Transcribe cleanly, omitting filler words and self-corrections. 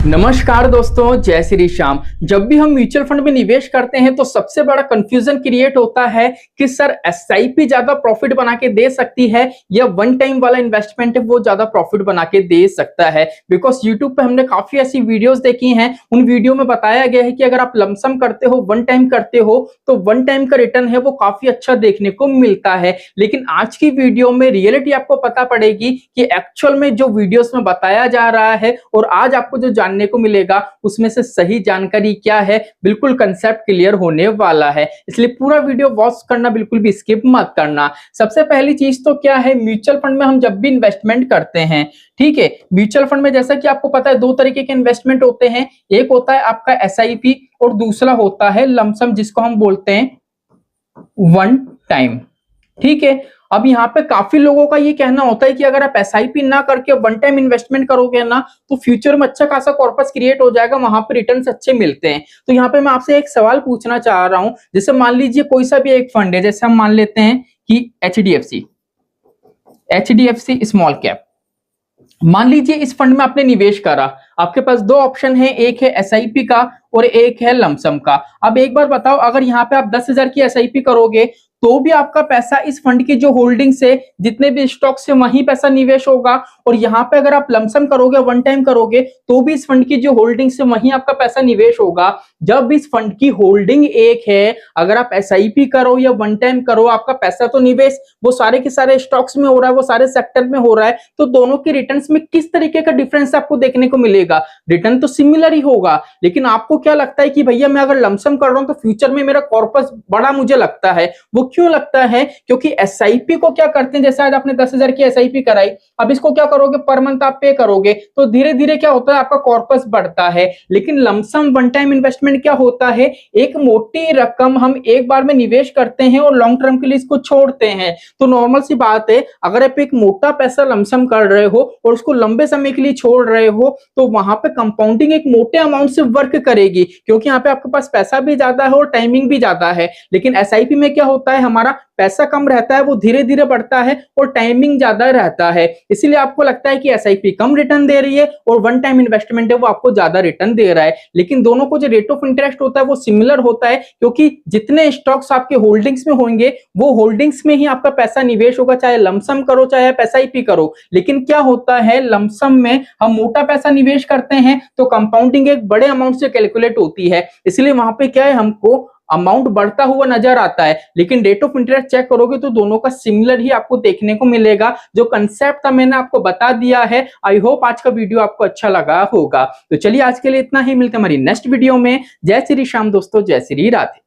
नमस्कार दोस्तों, जय श्री श्याम। जब भी हम म्यूचुअल फंड में निवेश करते हैं तो सबसे बड़ा कंफ्यूजन क्रिएट होता है कि सर एसआईपी ज्यादा प्रॉफिट बना के दे सकती है या वन टाइम वाला इन्वेस्टमेंट है वो ज्यादा प्रॉफिट बना के दे सकता है। बिकॉज यूट्यूब पे हमने काफी ऐसी वीडियोस देखी हैं, उन वीडियो में बताया गया है कि अगर आप लमसम करते हो, वन टाइम करते हो तो वन टाइम का रिटर्न है वो काफी अच्छा देखने को मिलता है। लेकिन आज की वीडियो में रियलिटी आपको पता पड़ेगी कि एक्चुअल में जो वीडियोस में बताया जा रहा है और आज आपको जो जानने को मिलेगा उसमें से सही जानकारी क्या है, बिल्कुल कंसेप्ट क्लियर होने वाला है। इसलिए पूरा वीडियो वॉच करना, बिल्कुल भी स्किप मत करना। सबसे पहली चीज तो क्या है, म्यूचुअल फंड में हम जब भी इन्वेस्टमेंट करते हैं, ठीक है, म्यूचुअल फंड में जैसा कि आपको पता है दो तरीके के इन्वेस्टमेंट होते हैं। एक होता है आपका एसआईपी और दूसरा होता है लमसम, जिसको हम बोलते हैं वन टाइम। ठीक है, अब यहाँ पे काफी लोगों का ये कहना होता है कि अगर आप एसआईपी ना करके वन टाइम इन्वेस्टमेंट करोगे ना तो फ्यूचर में अच्छा खासा कॉर्पस क्रिएट हो जाएगा, वहां पे रिटर्न्स अच्छे मिलते हैं। तो यहाँ पे मैं आपसे एक सवाल पूछना चाह रहा हूं, जैसे मान लीजिए कोई सा भी एक फंड है, जैसे हम मान लेते हैं कि एचडीएफसी स्मॉल कैप। मान लीजिए इस फंड में आपने निवेश करा, आपके पास दो ऑप्शन है, एक है एसआईपी का और एक है लमसम का। अब एक बार बताओ, अगर यहाँ पे आप 10,000 की एसआईपी करोगे तो भी आपका पैसा इस फंड की जो होल्डिंग्स है, जितने भी स्टॉक से वहीं पैसा निवेश होगा, और यहाँ पे अगर आप लमसम करोगे, वन टाइम करोगे तो भी इस फंड की जो होल्डिंग्स है वहीं आपका पैसा निवेश होगा। जब इस फंड की होल्डिंग एक है, अगर आप एसआईपी करो या वन टाइम करो, आपका पैसा तो निवेश वो सारे के सारे स्टॉक्स में हो रहा है, वो सारे सेक्टर में हो रहा है, तो दोनों के रिटर्न्स में किस तरीके का डिफरेंस आपको देखने को मिलेगा? रिटर्न तो सिमिलर ही होगा। लेकिन आपको क्या लगता है कि भैया मैं अगर लमसम कर रहा हूं तो फ्यूचर में मेरा कॉर्पस बड़ा मुझे लगता है। वो क्यों लगता है? क्योंकि एसआईपी को क्या करते हैं, जैसे आज आपने 10,000 की एसआईपी कराई, अब इसको क्या करोगे, पर मंथ आप पे करोगे तो धीरे धीरे क्या होता है, आपका कॉर्पस बढ़ता है। लेकिन लमसम वन टाइम इन्वेस्टमेंट क्या होता है, एक मोटी रकम हम एक बार में निवेश करते हैं और लॉन्ग टर्म के लिए इसको छोड़ते हैं। तो नॉर्मल सी बात है, अगर आप एक मोटा पैसा लमसम कर रहे हो और उसको लंबे समय के लिए छोड़ रहे हो तो वहां पे कंपाउंडिंग एक मोटे अमाउंट से वर्क करेगी, क्योंकि यहाँ पे आपके पास पैसा भी ज्यादा है और टाइमिंग भी ज्यादा है। लेकिन एसआईपी में क्या होता है, हमारा पैसा कम रहता है, वो धीरे धीरे बढ़ता है और टाइमिंग ज्यादा रहता है। इसीलिए आपको लगता है कि एसआईपी कम रिटर्न दे रही है और वन टाइम इन्वेस्टमेंट है वो आपको ज्यादा रिटर्न दे रहा है। लेकिन दोनों को जो रेट ऑफ इंटरेस्ट होता है वो सिमिलर होता है, क्योंकि जितने स्टॉक्स आपके होल्डिंग्स में होंगे वो होल्डिंग्स में ही आपका पैसा निवेश होगा, चाहे लमसम करो चाहे आप एसआईपी करो। लेकिन क्या होता है, लमसम में हम मोटा पैसा निवेश करते हैं तो कंपाउंडिंग एक बड़े अमाउंट से कैलकुलेट होती है, इसलिए वहां पे क्या है, हमको अमाउंट बढ़ता हुआ नजर आता है। लेकिन रेट ऑफ इंटरेस्ट चेक करोगे तो दोनों का सिमिलर ही आपको देखने को मिलेगा। जो कंसेप्ट था मैंने आपको बता दिया है। आई होप आज का वीडियो आपको अच्छा लगा होगा। तो चलिए आज के लिए इतना ही, मिलते हैं हमारी नेक्स्ट वीडियो में। जय श्री श्याम दोस्तों, जय श्री राधे।